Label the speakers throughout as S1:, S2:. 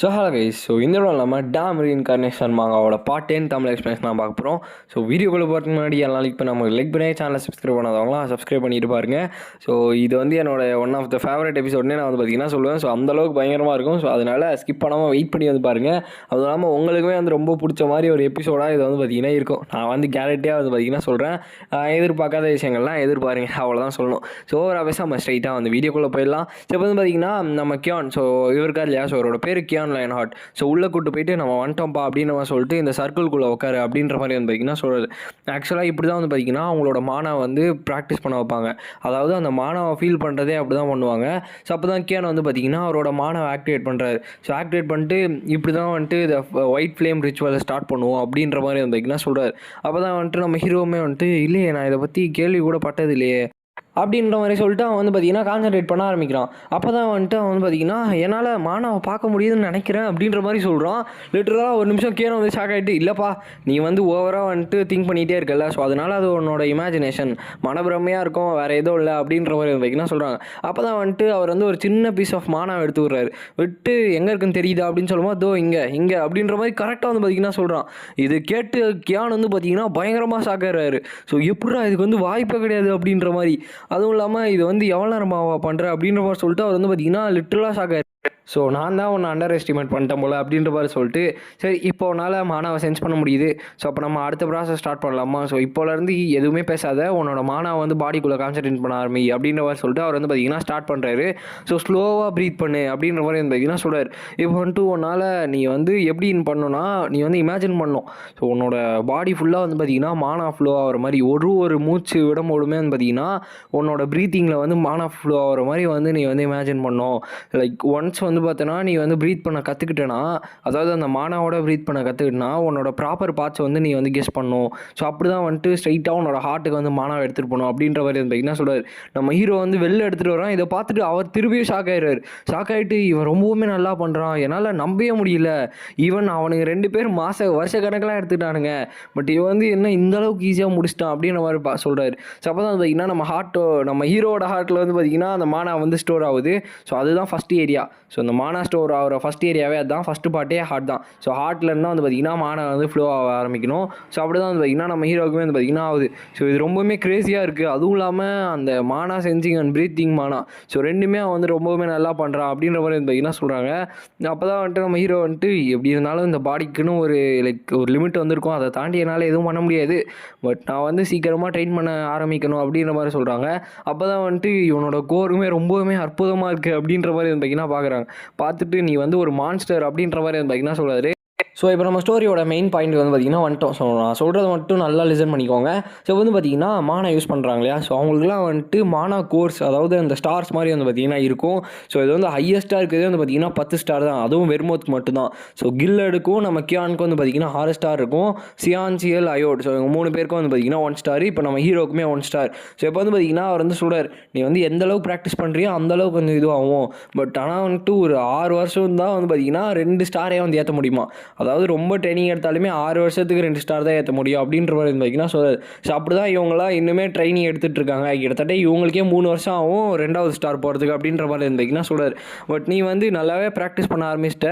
S1: Hello guys. இந்த இடம் இல்லாமல் டேம் ரீஇன்கார்னேஷன் மாங்காவோட பார்ட் 10 தமிழ் எக்ஸ்பிளேஷன் தான் பார்க்க போகிறோம். வீடியோக்குள்ளே போகிறதுக்கு முன்னாடி எல்லாம் இப்போ நம்ம லைக் பண்ணி சேனலை சப்ஸ்கிரைப் பண்ணாதவங்களாம் சப்ஸ்கிரைப் பண்ணிட்டு பாருங்க. இது என்னோட ஒன் ஆஃப் த ஃபேவரட் எபிசோட்னே நான் பார்த்தீங்கன்னா சொல்லுவேன். அந்தளவுக்கு பயங்கரமாக இருக்கும். அதனால் ஸ்கிப் பண்ணாமல் வெயிட் பண்ணி பாருங்கள். அதுவும் இல்லாமல் உங்களுக்குமே ரொம்ப பிடிச்ச மாதிரி ஒரு எபிசோடாக இது பார்த்தீங்கன்னா இருக்கும். நான் கேரண்டியாக பார்த்தீங்கன்னா சொல்கிறேன். எதிர்பார்க்காத விஷயங்கள்லாம் எதிர்பாருங்க, அவ்வளோதான் சொல்லணும். ஓவராக பேசாமல் ஸ்ட்ரைட்டாக வீடியோக்குள்ளே போயிடலாம். இப்போ பார்த்தீங்கன்னா நம்ம கியான், இவருக்கா இல்லையா, அவரோட பேர் கியான் லைன் ஹார்ட். உள்ளே கூட்டு போயிட்டு நம்ம வந்துட்டோம்ப்பா அப்படின்னு சொல்லிட்டு இந்த சர்க்கிள்குள்ளே உட்காரு அப்படின்ற மாதிரி பார்த்தீங்கன்னா சொல்கிறது. ஆக்சுவலாக இப்படி தான் பார்த்தீங்கன்னா அவங்களோட மானாவை ப்ராக்டிஸ் பண்ண வைப்பாங்க. அதாவது அந்த மானாவை ஃபீல் பண்ணுறதே அப்படி தான் பண்ணுவாங்க. அப்போ தான் கியான் பார்த்தீங்கன்னா அவரோட மானாவை ஆக்டிவேட் பண்ணுறாரு. ஆக்டிவேட் பண்ணிட்டு இப்படி தான் இந்த ஒயிட் ஃப்ளேம் ரிச்சுவலை ஸ்டார்ட் பண்ணுவோம் அப்படின்ற மாதிரி பார்த்தீங்கன்னா சொல்கிறார். அப்போ தான் நம்ம ஹீரோவுமே இல்லையே, நான் இதை பற்றி கேள்வி கூட பட்டது இல்லையே அப்படின்ற மாதிரி சொல்லிட்டு அவன் பார்த்தீங்கன்னா கான்சன்ட்ரேட் பண்ண ஆரம்பிக்கிறான். அப்போ தான் அவன் பார்த்தீங்கன்னா என்னால் மானாவை பார்க்க முடியுதுன்னு நினைக்கிறேன் அப்படின்ற மாதிரி சொல்கிறான். லிட்டரலாக ஒரு நிமிஷம் கீழே ஷாக் ஆகிட்டு, இல்லைப்பா நீ ஓவராக திங்க் பண்ணிகிட்டே இருக்கல, அதனால் அது உன்னோட இமேஜினேஷன், மனப்பிரமையாக இருக்கும், வேறு எதுவும் இல்லை அப்படின்ற மாதிரி பார்த்தீங்கன்னா சொல்கிறாங்க. அப்போ தான் அவர் ஒரு சின்ன பீஸ் ஆஃப் மானாவை எடுத்து விட்றாரு. விட்டு எங்கே இருக்குன்னு தெரியுதா அப்படின்னு சொல்லும்போது தோ இங்கே இங்கே அப்படின்ற மாதிரி கரெக்டாக பார்த்தீங்கன்னா சொல்கிறான். இது கேட்டு கியான் பார்த்தீங்கன்னா பயங்கரமாக ஷாக் ஆகிறாரு. எப்படா இதுக்கு வாய்ப்பே கிடையாது அப்படின்ற மாதிரி. அதுவும் இல்லாமல் இது எவ்வளோ நேரமாக பண்ணுற அப்படின்ற மாதிரி சொல்லிட்டு அவர் பார்த்தீங்கன்னா லிட்டரலாக ஷாக் ஆயிரு. நான் தான் உன்னை அண்டர் எஸ்டிமேட் பண்ணிட்டேன் போல் அப்படின்ற மாதிரி சொல்லிட்டு, சரி இப்போ உன்னால் மானாவை சென்ஸ் பண்ண முடியுது, அப்போ நம்ம அடுத்த ப்ராசஸ் ஸ்டார்ட் பண்ணலாமா, இப்போலேருந்து எதுவுமே பேசாத, உன்னோட மானாவை பாடிக்குள்ளே கான்சன்ட்ரேட் பண்ண ஆரம்பி அப்படின்ற மாதிரி சொல்லிட்டு அவர் பார்த்தீங்கன்னா ஸ்டார்ட் பண்ணுறாரு. ஸ்லோவாக ப்ரீத் பண்ணு அப்படின்ற மாதிரி பார்த்தீங்கன்னா சொல்கிறார். இப்போ உன்னால் நீ எப்படின்னு பண்ணணும்னா நீ இமேஜின் பண்ணணும். உன்னோட பாடி ஃபுல்லாக பார்த்தீங்கன்னா மானா ஃப்ளோ ஆகிற மாதிரி, ஒரு மூச்சு விடும்போதுமே பார்த்தீங்கன்னா உன்னோட ப்ரீத்திங்கில் மானா ஃப்ளோ ஆகிற மாதிரி நீ இமேஜின் பண்ணணும். லைக் ஒன்ஸ் பார்த்தோன்னா நீ ப்ரீத் பண்ண கற்றுக்கிட்டேன்னா, அதாவது அந்த மானாவோட ப்ரீத் பண்ண கற்றுக்கிட்டனா உன்னோட ப்ராப்பர் பார்ட்ஸ் நீ கெஸ் பண்ணணும். அப்படி தான் ஸ்ட்ரைட்டாக உன்னோட ஹார்ட்டுக்கு மானாவை எடுத்துகிட்டு போகணும் அப்படின்ற மாதிரி பார்த்தீங்கன்னா சொல்கிறார். நம்ம ஹீரோ வெளில எடுத்துகிட்டு வரான். இதை பார்த்துட்டு அவர் திரும்பியும் ஷாக் ஆகிடுறாரு. ஷாக் ஆகிட்டு இவன் ரொம்பவுமே நல்லா பண்ணுறான், என்னால் நம்பவே முடியல, ஈவன் அவனுக்கு 2 பேர் வருஷ கணக்கெலாம் எடுத்துக்கிட்டானுங்க, பட் இவன் என்ன இந்த அளவுக்கு ஈஸியாக முடிச்சிட்டான் அப்படின்ற மாதிரி சொல்கிறாரு. அப்போ தான் பார்த்தீங்கன்னா நம்ம ஹீரோட ஹார்ட்டில் பார்த்தீங்கன்னா அந்த மானா ஸ்டோர் ஆகுது. அதுதான் ஃபஸ்ட் ஏரியா. இந்த மானா ஸ்டோர் ஆகிற ஃபஸ்ட் ஏரியாவே அதுதான், ஃபஸ்ட்டு பார்ட்டே ஹார்ட் தான். ஹார்ட்லேருந்து தான் பார்த்தீங்கன்னா மானா ஃப்ளோ ஆக ஆரம்பிக்கணும். அப்படி தான் பார்த்தீங்கன்னா நம்ம ஹீரோவுக்குமே பார்த்தீங்கன்னா ஆகுது. இது ரொம்பவுமே க்ரேஸியாக இருக்குது. அதுவும் இல்லாமல் அந்த மானா சென்சிங் அண்ட் ப்ரீத்திங் மானா, ரெண்டுமே அவன் ரொம்பவுமே நல்லா பண்ணுறான் அப்படின்ற மாதிரி பார்த்தீங்கன்னா சொல்கிறாங்க. அப்போ தான் நம்ம ஹீரோ எப்படி இருந்தாலும் இந்த பாடிக்குன்னு ஒரு ஒரு லிமிட் இருக்கும், அதை தாண்டி என்னால் எதுவும் பண்ண முடியாது, பட் நான் சீக்கிரமாக ட்ரெயின் பண்ண ஆரம்பிக்கணும் அப்படின்ற மாதிரி சொல்கிறாங்க. அப்போ தான் இவனோட கோருமே ரொம்பவுமே அற்புதமாக இருக்குது அப்படின்ற மாதிரி பார்த்தீங்கன்னா பார்க்குறாங்க. பார்த்துட்டு நீ ஒரு மான்ஸ்டர் அப்படின்ற மாதிரி பார்த்தீங்கன்னா சொல்கிறாரு. இப்போ நம்ம ஸ்டோரியோட மெயின் பாயிண்ட் பார்த்தீங்கன்னா வந்துட்டோம். நான் சொல்கிறத மட்டும் நல்லா லிசன் பண்ணிக்கோங்க. பார்த்தீங்கன்னா மானா யூஸ் பண்ணுறாங்க இல்லையா, அவங்களுக்குலாம் மானா கோர்ஸ், அதாவது அந்த ஸ்டார்ஸ் மாதிரி பார்த்தீங்கன்னா இருக்கும். இது ஹையஸ்ட்டாக இருக்கிறது பார்த்தீங்கன்னா 10 ஸ்டார் தான், அதுவும் வெர்மோத்துக்கு மட்டும்தான். கில்லடுக்கும் நம்ம கியானுக்கும் பார்த்தீங்கன்னா 6 ஸ்டார் இருக்கும். சியான், சிஎல், அயோட், இவங்க 3 பேருக்கும் பார்த்தீங்கன்னா 1 ஸ்டார். இப்போ நம்ம ஹீரோக்குமே 1 ஸ்டார். இப்போ பார்த்தீங்கன்னா அவர் சொல்கிறார், நீ எந்த அளவுக்கு ப்ராக்டிஸ் பண்ணுறியோ அந்தளவுக்கு இதுவாகும், பட் ஆனால் ஒரு 6 வருஷம் தான் பார்த்தீங்கன்னா 2 ஸ்டாரே ஏற்ற முடியுமா, அதாவது ரொம்ப ட்ரைனிங் எடுத்தாலுமே 6 வருஷத்துக்கு 2 ஸ்டார் தான் ஏற்ற முடியும் அப்படின்ற மாதிரி பார்த்தீங்கன்னா சொல்லுது. அப்படி தான் இவங்களாம் இன்னுமே ட்ரைனிங் எடுத்துகிட்டு இருக்காங்க. கிட்டத்தட்ட இவங்களுக்கே 3 வருஷம் ஆகும் 2வது ஸ்டார் போகிறதுக்கு அப்படின்ற மாதிரி பார்த்தீங்கன்னா சொல்கிறார். பட் நீ நல்லாவே ப்ராக்டிஸ் பண்ண ஆரம்பிச்சிட்ட,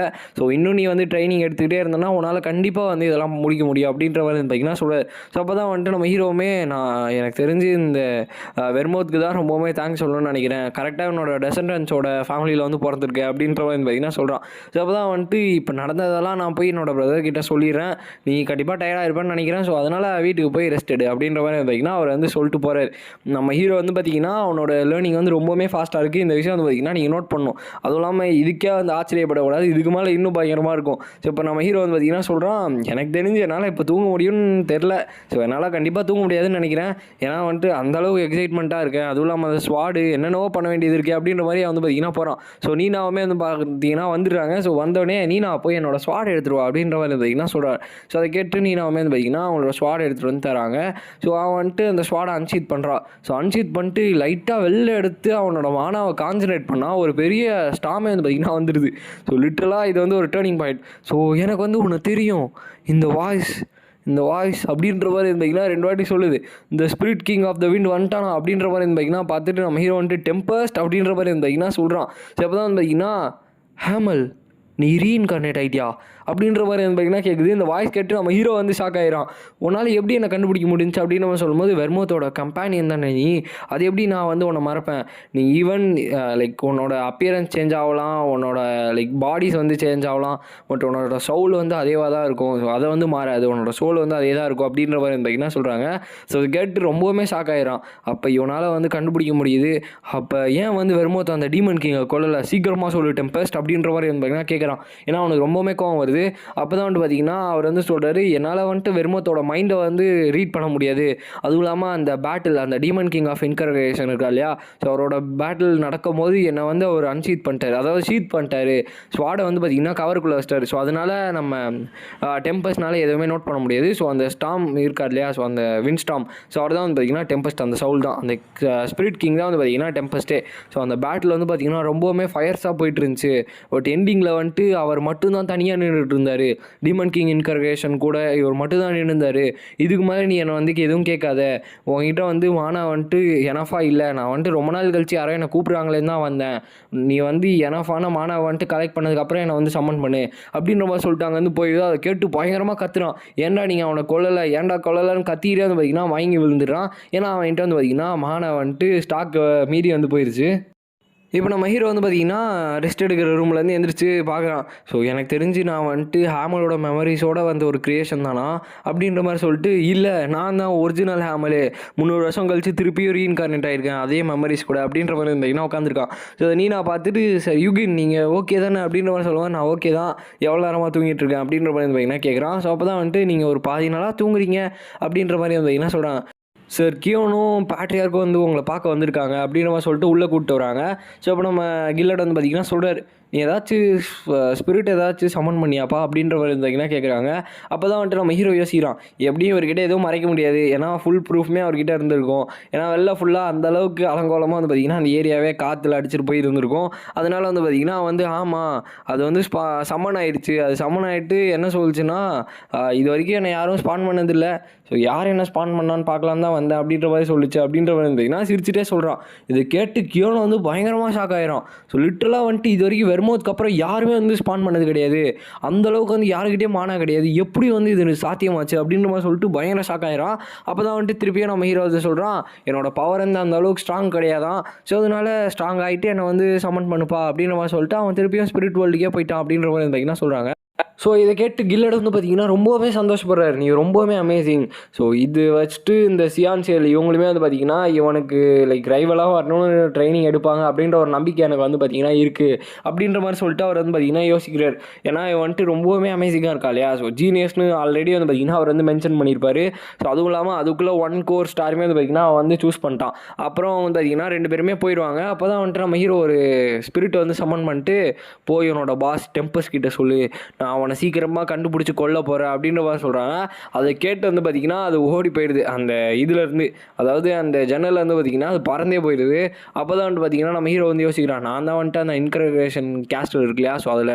S1: இன்னும் நீ ட்ரைனிங் எடுத்துக்கிட்டே இருந்தோன்னா உன்னால் கண்டிப்பாக இதெல்லாம் முடிக்க முடியும் அப்படின்ற மாதிரி பார்த்தீங்கன்னா சொல்கிறார். அப்போ தான் நம்ம ஹீரோவுமே, நான் எனக்கு தெரிஞ்சு இந்த வெர்மோத்துக்கு தான் ரொம்பவுமே தேங்க்ஸ் சொல்லணும்னு நினைக்கிறேன், கரெக்டாக என்னோட டெசன்டன்ஸோட ஃபேமிலியில் பிறந்திருக்கேன் அப்படின்ற மாதிரி பார்த்தீங்கன்னா சொல்கிறான். அப்போ தான் இப்போ நடந்ததெல்லாம் நான் போய் என்னோட பிரதர்கிட்ட சொல்லிடுறேன், நீ கண்டிப்பாக டயர்டாக இருப்பேன்னு நினைக்கிறேன், அதனால் வீட்டுக்கு போய் ரெஸ்ட் எடு அப்படின்ற மாதிரி பார்த்தீங்கன்னா அவர் சொல்லிட்டு போகிறார். நம்ம ஹீரோ பார்த்தீங்கன்னா அவனோட லேர்னிங் ரொம்பவுமே ஃபாஸ்ட்டாக இருக்குது. இந்த விஷயம் பார்த்தீங்கன்னா நீங்கள் நோட் பண்ணணும். அதுவும் இல்லாமல் இதுக்கே ஆச்சரியப்படக்கூடாது, இதுக்கு மேலே இன்னும் பயங்கரமாக இருக்கும். இப்போ நம்ம ஹீரோ பார்த்தீங்கன்னா சொல்கிறான், எனக்கு தெரிஞ்சு என்னால் இப்போ தூங்க முடியும்னு தெரில, என்னால் கண்டிப்பாக தூங்க முடியாதுன்னு நினைக்கிறேன், ஏன்னா அந்தளவுக்கு எக்ஸைட்மெண்ட்டாக இருக்கேன், அதுவும் இல்லாமல் அந்த ஸ்வாடு என்னென்னவோ பண்ண வேண்டியது இருக்குது அப்படின்ற மாதிரி பார்த்தீங்கன்னா போகிறான். நீனாவுமே பார்த்தீங்கன்னா வந்துடுறாங்க. வந்தோடனே நீனா போய் என்னோட ஸ்வாட் எடுத்துருவா அப்படின்ற மாதிரி பார்த்தீங்கன்னா சொல்கிறார். அதை கேட்டு நீனாவுமே பார்த்தீங்கன்னா அவங்களோட ஸ்வாட் எடுத்துகிட்டு தராங்க. அவன் அந்த ஸ்வாடை அன்ஷீத் பண்ணுறான். அன்ஷீத் பண்ணிட்டு லைட்டாக வெளில எடுத்து அவனோட மானாவை கான்சன்ட்ரேட் பண்ணால் ஒரு பெரிய ஸ்டாமே பார்த்தீங்கன்னா வந்துடுது. லிட்டரலாக இது ஒரு டேர்னிங் பாயிண்ட். எனக்கு உன்னை தெரியும், இந்த வாய்ஸ் அப்படின்ற மாதிரி பார்த்தீங்கன்னா 2 வாட்டி சொல்லுது, இந்த spirit king of the wind வந்துட்டானா அப்படின்ற மாதிரி பார்த்தீங்கன்னா பார்த்துட்டு நம்ம ஹீரோ டெம்பஸ்ட் அப்படின்ற மாதிரி பார்த்தீங்கன்னா சொல்கிறான். அப்போ தான் பார்த்தீங்கன்னா ஹேமல் நீ ரீஇன்கார்னேட் ஆகிட்டியா அப்படின்ற மாதிரி வந்து பார்த்திங்கன்னா கேட்குது. இந்த வாய்ஸ் கேட்டு நம்ம ஹீரோ வந்து ஷாக் ஆகிடும். உன்னால் எப்படி என்னை கண்டுபிடிக்க முடிஞ்சுச்சு அப்படின்னு நம்ம சொல்லும்போது, வெர்மோத்தோட கம்பேனியன் தானே நீ, அது எப்படி நான் வந்து உன்னை மறப்பேன், நீ ஈவன் லைக் உன்னோட அப்பியரன்ஸ் சேஞ்ச் ஆகலாம், உன்னோட லைக் பாடிஸ் வந்து சேஞ்ச் ஆகலாம், பட் உன்னோட சோல் வந்து அதேவாக தான் இருக்கும். ஸோ அதை வந்து மாறாது, உன்னோட சோல் வந்து அதே தான் இருக்கும் அப்படின்ற மாதிரி வந்து பார்த்திங்கன்னா சொல்கிறாங்க. ஸோ அது கேட்டு ரொம்பவுமே ஷாக் ஆகிடும். அப்போ இவனால் வந்து கண்டுபிடிக்க முடியுது. அப்போ ஏன் வந்து வெர்மோத் அந்த டீமன் கிங்கை கொல்லலை, சீக்கிரமாக சொல்லு டெம்பஸ்ட் அப்படின்ற மாதிரி வந்து பார்த்திங்கன்னா கேட்குறான். ஏன்னா அவனுக்கு ரொம்பவுமே கோவம் வருது. அப்போ தான் வந்து பார்த்திங்கன்னா அவர் வந்து சொல்கிறாரு, என்னால் வந்துட்டு வெர்மோத்தோட மைண்டை வந்து ரீட் பண்ண முடியாது, அதுவும் இல்லாமல் அந்த பேட்டில் அந்த டீமன் கிங் ஆஃப் இன்கர்கேஷன் இருக்கா இல்லையா, ஸோ அவரோட பேட்டில் நடக்கும் போது என்னை வந்து அவர் அன்ஷீட் பண்ணிட்டார், அதாவது ஷீட் பண்ணிட்டாரு, ஸ்வாடை வந்து பார்த்திங்கன்னா கவருக்குள்ளே வச்சிட்டாரு. ஸோ அதனால் நம்ம டெம்பஸ்ட்னால எதுவுமே நோட் பண்ண முடியாது. ஸோ அந்த ஸ்டாம் இருக்கார் இல்லையா, ஸோ அந்த வின் ஸ்டாம், ஸோ அவர் தான் வந்து பார்த்திங்கன்னா டெம்பஸ்ட், அந்த சவுல் தான், அந்த ஸ்பிரிட் கிங் தான் வந்து பார்த்திங்கன்னா டெம்பஸ்ட்டே. ஸோ அந்த பேட்டில் வந்து பார்த்திங்கன்னா ரொம்பவுமே ஃபயர்ஸாக போயிட்டு இருந்துச்சு. பட் எண்டிங்கில் வந்துட்டு அவர் மட்டும்தான் தனியாக நின்றுட்டு இருந்தார், டீமன் கிங் இன்கர்கேஷன் கூட இவர் மட்டும் தான் நின்றுந்தார். இதுக்கு மேலே நீ என்னை வந்து எதுவும் கேட்காத, உங்ககிட்ட வந்து மானா வந்துட்டு எனஃபா இல்லை, நான் வந்துட்டு ரொம்ப நாள் கழிச்சு யாரோ என்னை கூப்பிட்றாங்களேன்னு தான் வந்தேன், நீ வந்து எனஃபான மானா வந்துட்டு கலெக்ட் பண்ணதுக்கப்புறம் என்னை வந்து சம்மன் பண்ணு அப்படின்ற மாதிரி சொல்லிட்டாங்க. வந்து போய் அதை கேட்டு பயங்கரமாக கத்துறான், ஏன்டா நீங்கள் அவனை கொல்லலை, ஏன்டா கொல்லலைன்னு கத்திக்கிட்டே வந்து பார்த்திங்கன்னா வாங்கி விழுந்துடுறான். ஏன்னா அவன்கிட்ட வந்து பார்த்திங்கன்னா மானா வந்துட்டு ஸ்டாக் மீறி வந்து போயிடுச்சு. இப்போ நம்ம ஹீரோ வந்து பார்த்திங்கன்னா ரெஸ்ட் எடுக்கிற ரூம்லேருந்து எந்திரிச்சு பார்க்குறான். ஸோ எனக்கு தெரிஞ்சு நான் வந்துட்டு ஹேமலோட மெமரிஸோட வந்த ஒரு க்ரியேஷன் தானா அப்படின்ற மாதிரி சொல்லிட்டு, இல்லை நான் தான் ஒரிஜினல் ஹேமலு, 300 வருஷம் கழிச்சு திருப்பியும் ரீஇன்கார்னேட் ஆகிருக்கேன் அதே மெமரிஸ் கூட அப்படின்ற மாதிரி இருந்தீங்கன்னா உட்காந்துருக்கான். ஸோ நீ நான் பார்த்துட்டு, சரி யூகின் நீங்கள் ஓகே தானே அப்படின்ற மாதிரி சொல்லுவேன். நான் ஓகே தான், எவ்வளோ நேரமாக தூங்கிட்டு இருக்கேன் அப்படின்ற மாதிரி இருந்தீங்கன்னா கேட்குறான். ஸோ அப்போ தான் வந்துட்டு நீங்கள் ஒரு பாதி நாளாக தூங்குறீங்க அப்படின்ற மாதிரி இருந்தீங்கன்னா சொல்கிறான். சார் கியோனும் பேட்ரியாருக்கும் வந்து உங்களை பார்க்க வந்திருக்காங்க அப்படின்ற மாதிரி சொல்லிட்டு உள்ளே கூப்பிட்டு வராங்க. ஸோ அப்போ நம்ம கில்லட் வந்து பார்த்திங்கன்னா சொல்கிறார், நீ ஏதாச்சும் ஸ்பிரிட் ஏதாச்சும் சமன் பண்ணியாப்பா அப்படின்ற மாதிரி இருந்தீங்கன்னா கேட்குறாங்க. அப்போ தான் வந்துட்டு நம்ம ஹீரோ யோசிக்கிறான், எப்படியும் இவர்கிட்ட எதுவும் மறைக்க முடியாது, ஏன்னா ஃபுல் ப்ரூஃப்மே அவர்கிட்ட இருந்திருக்கும். ஏன்னா வெளில ஃபுல்லாக அந்தளவுக்கு அலங்கோலமாக வந்து பார்த்திங்கன்னா அந்த ஏரியாவே காற்றுல அடிச்சுட்டு போய் இருந்திருக்கும். அதனால் வந்து பார்த்திங்கன்னா வந்து ஆமாம் அது வந்து சம்மன் ஆகிடுச்சு, அது சம்மன் ஆகிட்டு என்ன சொல்லிச்சுன்னா, இது வரைக்கும் என்னை யாரும் ஸ்பான் பண்ணதில்லை, ஸோ யார் என்ன ஸ்பான் பண்ணான்னு பார்க்கலாம் தான் வந்தேன் அப்படின்ற மாதிரி சொல்லிச்சு அப்படின்ற மாதிரி இருந்தீங்கன்னா சிரிச்சுட்டே சொல்கிறான். இதை கேட்டு கியோனோ வந்து பயங்கரமாக ஷாக் ஆகிரும். ஸோ லிட்டரலாக வந்துட்டு இது வரைக்கும் வெர்மோத்துக்கு அப்புறம் யாருமே வந்து ஸ்பான் பண்ணது கிடையாது, அந்தளவுக்கு வந்து யாருக்கிட்டே மானா கிடையாது, எப்படி வந்து இது சாத்தியமாச்சு அப்படின்ற மாதிரி சொல்லிட்டு பயங்கர ஷாக் ஆகிரும். அப்போ தான் வந்துட்டு திருப்பியும் நம்ம ஹீரோ வந்து சொல்கிறான், என்னோட பவர் வந்து அந்த அளவுக்கு ஸ்ட்ராங் கிடையாதான், ஸோ அதனால ஸ்ட்ராங் ஆகிட்டு என்னை வந்து சமன் பண்ணுப்பா அப்படின்ற மாதிரி சொல்லிட்டு அவன் திருப்பியும் ஸ்பிரிட் வேர்ல்டுக்கே போயிட்டான் அப்படின்ற மாதிரி இருந்தீங்கன்னா சொல்கிறாங்க. ஸோ இதை கேட்டு கில்லட் வந்து பார்த்திங்கன்னா ரொம்பவே சந்தோஷப்படுறாரு, நீ ரொம்பவுமே அமேசிங். ஸோ இது வச்சுட்டு இந்த சியான் சேல் இவங்களுமே வந்து பார்த்திங்கன்னா இவனுக்கு லைக் ரைவலாக வரணும்னு ட்ரைனிங் எடுப்பாங்க அப்படின்ற ஒரு நம்பிக்கை எனக்கு வந்து பார்த்திங்கன்னா இருக்குது அப்படின்ற மாதிரி சொல்லிட்டு அவர் வந்து பார்த்திங்கன்னா யோசிக்கிறார். ஏன்னா இவன் வந்துட்டு ரொம்பவுமே அமேசிங்காக இருக்கா இல்லையா, ஸோ ஜீனியஸ்னு ஆல்ரெடி வந்து பார்த்திங்கன்னா அவர் வந்து மென்ஷன் பண்ணியிருப்பார். ஸோ அதுவும் இல்லாமல் அதுக்குள்ளே 1 கோர் ஸ்டாருமே வந்து பார்த்திங்கன்னா அவன் வந்து சூஸ் பண்ணிட்டான். அப்புறம் வந்து பார்த்திங்கன்னா 2 பேருமே போயிடுவாங்க. அப்போ தான் வந்துட்டு நம்ம ஹீரோ ஒரு ஸ்பிரிட் வந்து சம்மன் பண்ணிட்டு, போய் என்னோட பாஸ் டெம்பஸ் கிட்ட சொல்லு, நான் அவனை சீக்கிரமாக கண்டுபிடிச்சி கொல்ல போகிறேன் அப்படின்ற மாதிரி சொல்கிறாங்க. அதை கேட்டு வந்து பார்த்திங்கன்னா அது ஓடி போயிடுது அந்த இதுலேருந்து, அதாவது அந்த ஜன்னல்லேருந்து பார்த்திங்கன்னா அது பறந்தே போயிடுது. அப்போ தான் வந்துட்டு பார்த்திங்கன்னா நம்ம ஹீரோ வந்து யோசிக்கிறான், நான் தான் வந்துட்டு அந்த இன்கர்கேஷன் கேஸ்டல் இருக்கு இல்லையா, ஸோ அதில்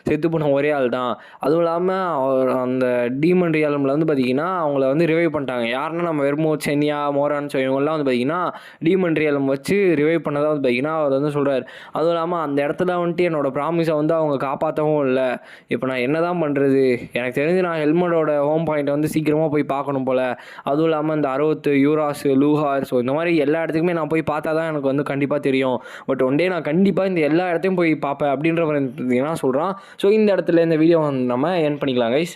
S1: செத்து போன ஒரே ஆள் தான். அதுவும் இல்லாமல் அந்த டீமன் ரியாலமில் வந்து பார்த்திங்கன்னா அவங்கள வந்து ரிவைவ் பண்ணிட்டாங்க. யாருன்னா நம்ம வெர்மோத், சென்யா, மோரான், ஸோ இவங்கெல்லாம் வந்து பார்த்திங்கன்னா டீமன் ரியாலம் வச்சு ரிவைவ் பண்ணதாக வந்து பார்த்திங்கன்னா அவர் வந்து சொல்கிறார். அதுவும் இல்லாமல் அந்த இடத்துல வந்துட்டு என்னோடய ப்ராமிஸை வந்து அவங்க காப்பாற்றவும் இல்லை. இப்போ நான் என்ன தான் பண்ணுறது, எனக்கு தெரிஞ்சு நான் ஹெல்மெட்டோட ஹோம் பாயிண்ட்டை வந்து சீக்கிரமாக போய் பார்க்கணும் போல். அதுவும் இல்லாமல் இந்த 60 யூராஸ், லூஹார், ஸோ இந்த மாதிரி எல்லா இடத்துக்குமே நான் போய் பார்த்தா தான் எனக்கு வந்து கண்டிப்பாக தெரியும். பட் ஒன் டே நான் கண்டிப்பாக இந்த எல்லா இடத்தையும் போய் பார்ப்பேன் அப்படின்ற மாதிரி சொல்கிறான். ஸோ இந்த இடத்துல இந்த வீடியோ நம்ம எண்ட் பண்ணிக்கலாம் கைஸ்.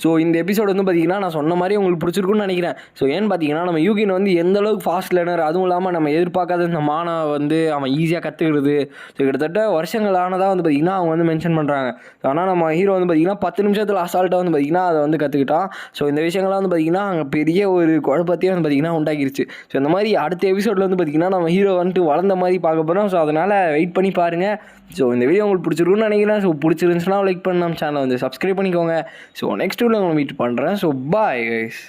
S1: ஸோ இந்த எபிசோடு வந்து பார்த்திங்கன்னா நான் சொன்ன மாதிரி உங்களுக்கு பிடிச்சிருக்குன்னு நினைக்கிறேன். ஸோ ஏன்னு பார்த்தீங்கன்னா நம்ம யூகின் வந்து எந்தளவுக்கு ஃபாஸ்ட் லேர்னர், அதுவும் இல்லாமல் நம்ம எதிர்பார்க்காத இந்த மானா வந்து அவன் ஈஸியாக கற்றுக்கிறது. ஸோ கிட்டத்தட்ட வருஷங்கள் ஆனதாக வந்து பார்த்திங்கன்னா அவங்க வந்து மென்ஷன் பண்ணுறாங்க. ஆனால் நம்ம ஹீரோ வந்து பார்த்திங்கன்னா 10 நிமிஷத்தில் அசால்ட்டாக வந்து பார்த்திங்கன்னா அதை வந்து கற்றுக்கிட்டான். ஸோ இந்த விஷயங்கள்லாம் வந்து பார்த்திங்கன்னா அங்கே பெரிய ஒரு குழப்பத்தையும் வந்து பார்த்திங்கன்னா உண்டாக்கிருச்சு. ஸோ இந்த மாதிரி அடுத்த எபிசோடில் வந்து பார்த்திங்கன்னா நம்ம ஹீரோ வந்துட்டு வளர்ந்த மாதிரி பார்க்க போகிறோம். ஸோ அதனால் வெயிட் பண்ணி பாருங்கள். ஸோ இந்த வீடியோ உங்களுக்கு பிடிச்சிருக்குன்னு நினைக்கிறேன். ஸோ பிடிச்சிருந்துச்சுன்னா லைக் பண்ணி நம்ம சேனலை வந்து சப்ஸ்கிரைப் பண்ணிக்கோங்க. ஸோ நெக்ஸ்ட் வீடியோ உங்களை மீட் பண்ணுறேன். So bye guys.